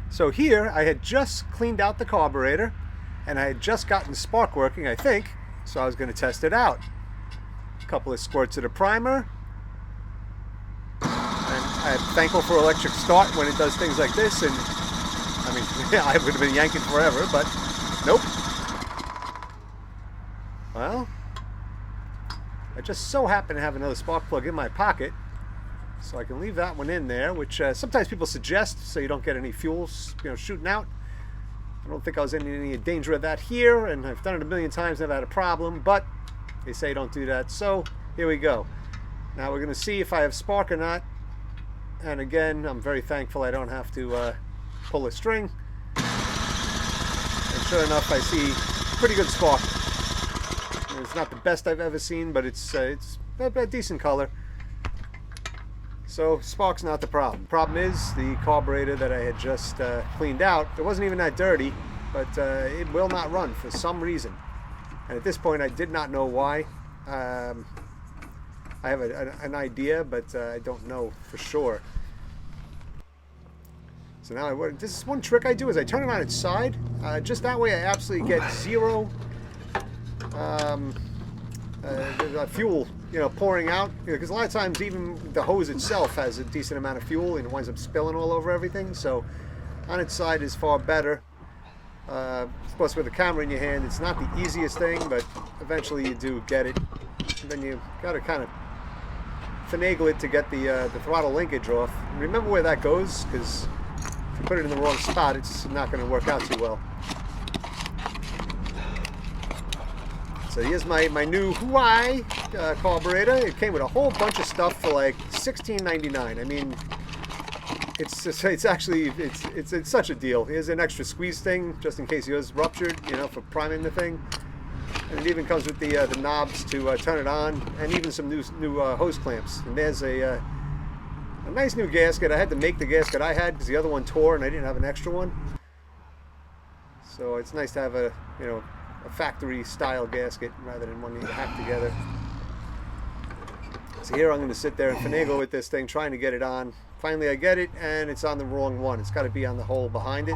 So here I had just cleaned out the carburetor and I had just gotten the spark working, I think, so I was going to test it out. A couple of squirts of the primer. And I'm thankful for electric start when it does things like this, and I mean, I would have been yanking forever, but nope. Well, I just so happen to have another spark plug in my pocket, so I can leave that one in there, which sometimes people suggest so you don't get any fuel, shooting out. I don't think I was in any danger of that here, and I've done it a million times, never had a problem, but they say don't do that, so here we go. Now we're going to see if I have spark or not, and again, I'm very thankful I don't have to pull a string, and sure enough, I see pretty good spark. It's not the best I've ever seen, but it's a decent color. So spark's not the problem. The problem is the carburetor that I had just cleaned out. It wasn't even that dirty, but it will not run for some reason. And at this point, I did not know why. I have an idea, but I don't know for sure. So now, this is one trick I do is I turn it on its side. Just that way I absolutely get zero fuel, pouring out. Because a lot of times even the hose itself has a decent amount of fuel and it winds up spilling all over everything. So on its side is far better. Plus with a camera in your hand, it's not the easiest thing, but eventually you do get it. And then you got to kind of finagle it to get the throttle linkage off. Remember where that goes, because if you put it in the wrong spot, it's not going to work out too well. So here's my new Hawaii carburetor. It came with a whole bunch of stuff for like $16.99. I mean, it's actually such a deal. Here's an extra squeeze thing just in case yours ruptured, for priming the thing. And it even comes with the knobs to turn it on, and even some new hose clamps. And there's a nice new gasket. I had to make the gasket I had because the other one tore and I didn't have an extra one. So it's nice to have a factory style gasket rather than one you hack together. So here I'm going to sit there and finagle with this thing, trying to get it on. Finally I get it, and it's on the wrong one. It's got to be on the hole behind it.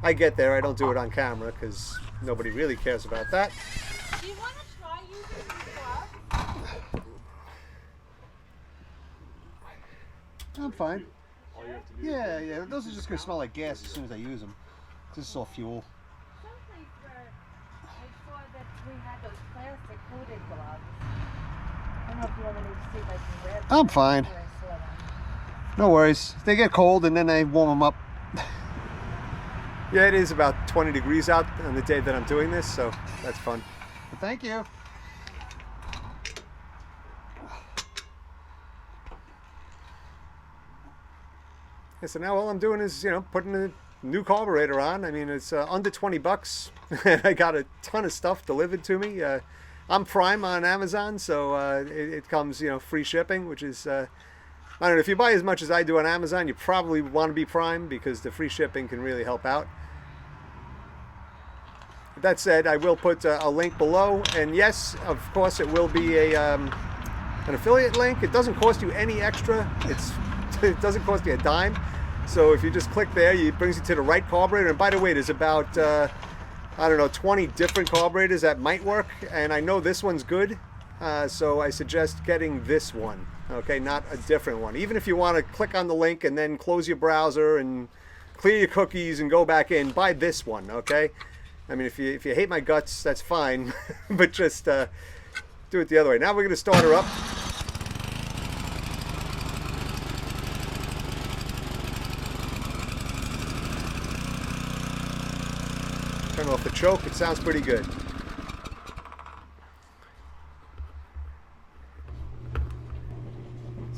I get there. I don't do it on camera because nobody really cares about that. Do you want to try using the Carb? I'm fine. Yeah. Those are just going to smell like gas as soon as I use them. This is all fuel. Someplace where I saw that we had those plastic coated gloves. I don't know if you want me to see if I can grab them. I'm fine. Where I saw them. No worries. They get cold and then I warm them up. Yeah, it is about 20 degrees out on the day that I'm doing this, so that's fun. But thank you. Yeah, so now all I'm doing is, putting a new carburetor on. I mean, it's under 20 bucks. I got a ton of stuff delivered to me. I'm Prime on Amazon, so it comes, free shipping, which is, I don't know, if you buy as much as I do on Amazon, you probably want to be Prime because the free shipping can really help out. That said, I will put a link below, and yes, of course, it will be an affiliate link. It doesn't cost you any extra. It doesn't cost you a dime. So if you just click there, it brings you to the right carburetor. And by the way, there's about, I don't know, 20 different carburetors that might work, and I know this one's good, so I suggest getting this one, okay, not a different one. Even if you want to click on the link and then close your browser and clear your cookies and go back in, buy this one, okay? I mean, if you hate my guts, that's fine, but just do it the other way. Now we're going to start her up. Turn off the choke. It sounds pretty good.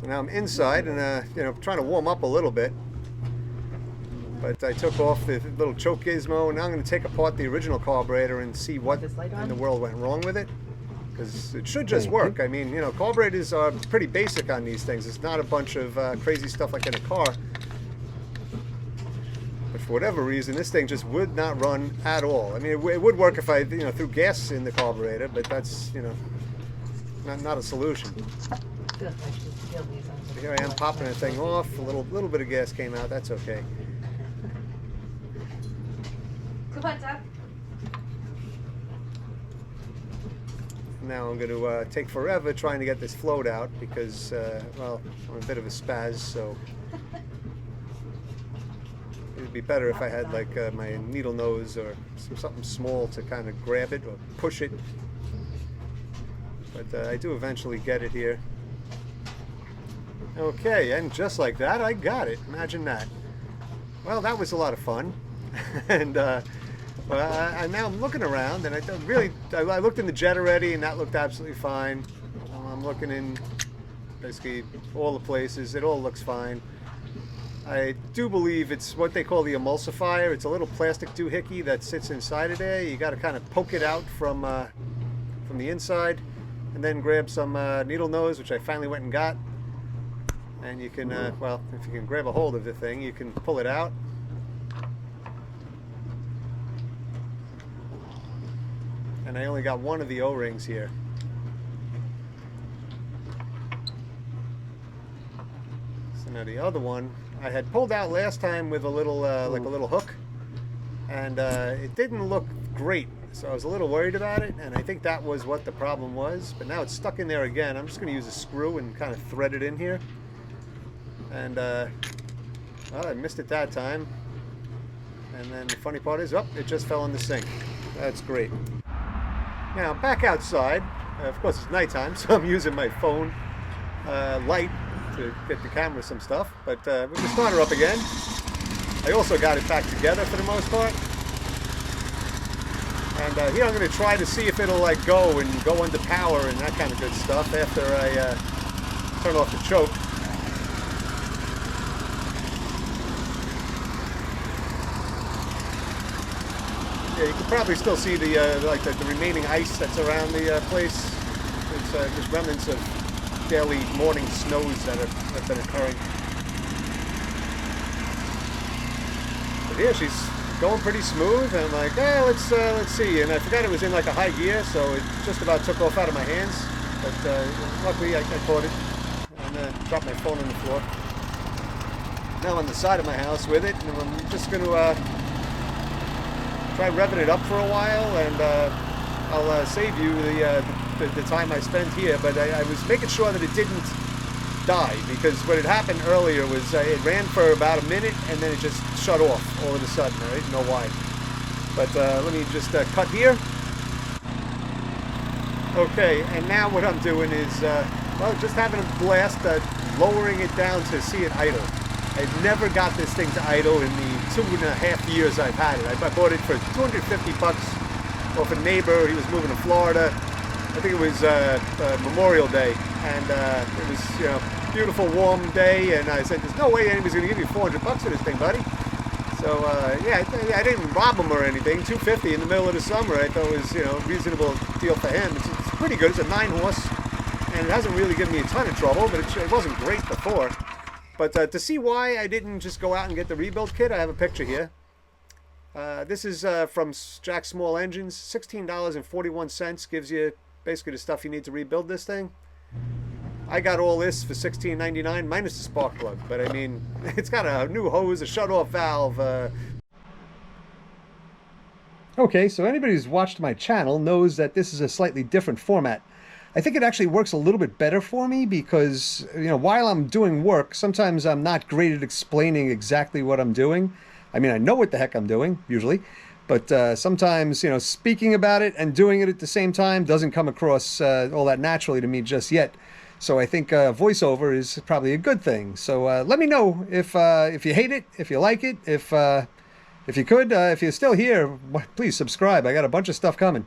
So now I'm inside and trying to warm up a little bit. But I took off the little choke gizmo, and now I'm going to take apart the original carburetor and see what in the world went wrong with it. Because it should just work. I mean, carburetors are pretty basic on these things. It's not a bunch of crazy stuff like in a car. But for whatever reason, this thing just would not run at all. I mean, it would work if I, threw gas in the carburetor, but that's, not a solution. So here I am popping the thing off. A little bit of gas came out. That's okay. Come on, Doc. Now I'm going to take forever trying to get this float out because, well, I'm a bit of a spaz, so it would be better if I had like my needle nose or something small to kind of grab it or push it. But I do eventually get it here. Okay, and just like that, I got it. Imagine that. Well, that was a lot of fun. And now I'm looking around, and I looked in the jet already, and that looked absolutely fine. I'm looking in basically all the places. It all looks fine. I do believe it's what they call the emulsifier. It's a little plastic doohickey that sits inside of there. You got to kind of poke it out from the inside, and then grab some needle nose, which I finally went and got. And you can, well, if you can grab a hold of the thing, you can pull it out. And I only got one of the O-rings here. So now the other one, I had pulled out last time with a little, like a little hook. And it didn't look great. So I was a little worried about it, and I think that was what the problem was. But now it's stuck in there again. I'm just going to use a screw and kind of thread it in here. And well, I missed it that time. And then the funny part is, oh, it just fell in the sink. That's great. Now back outside. Of course it's nighttime, so I'm using my phone light to get the camera some stuff. But with the starter up again, I also got it back together for the most part. And here I'm going to try to see if it'll like go and go under power and that kind of good stuff after I turn off the choke. Yeah, you can probably still see the the remaining ice that's around the place. It's just remnants of daily morning snows that have been occurring. But yeah, she's going pretty smooth, and I'm like, let's see. And I forgot it was in like a high gear, so it just about took off out of my hands. But luckily I caught it and dropped my phone on the floor. Now I'm on the side of my house with it, and I'm just going to try revving it up for a while, and I'll save you the time I spent here. But I was making sure that it didn't die, because what had happened earlier was it ran for about a minute and then it just shut off all of a sudden. I didn't know why. But let me just cut here. Okay, and now what I'm doing is well, just having a blast lowering it down to see it idle. I've never got this thing to idle in the 2.5 years I've had it. I bought it for $250 off a neighbor. He was moving to Florida. I think it was Memorial Day, and it was, you know, beautiful warm day, and I said, there's no way anybody's going to give you $400 for this thing, buddy. So yeah, I didn't rob him or anything. $250 in the middle of the summer, I thought was, you know, a reasonable deal for him. It's pretty good. It's a 9-horse, and it hasn't really given me a ton of trouble, but it wasn't great before. But to see why I didn't just go out and get the rebuild kit, I have a picture here. This is from Jack Small Engines. $16.41 gives you basically the stuff you need to rebuild this thing. I got all this for $16.99 minus the spark plug. But I mean, it's got a new hose, a shut-off valve. Okay, so anybody who's watched my channel knows that this is a slightly different format. I think it actually works a little bit better for me because, you know, while I'm doing work, sometimes I'm not great at explaining exactly what I'm doing. I mean, I know what the heck I'm doing, usually, but sometimes, you know, speaking about it and doing it at the same time doesn't come across all that naturally to me just yet. So I think voiceover is probably a good thing. So let me know if you hate it, if you like it, if you could, if you're still here, please subscribe. I got a bunch of stuff coming.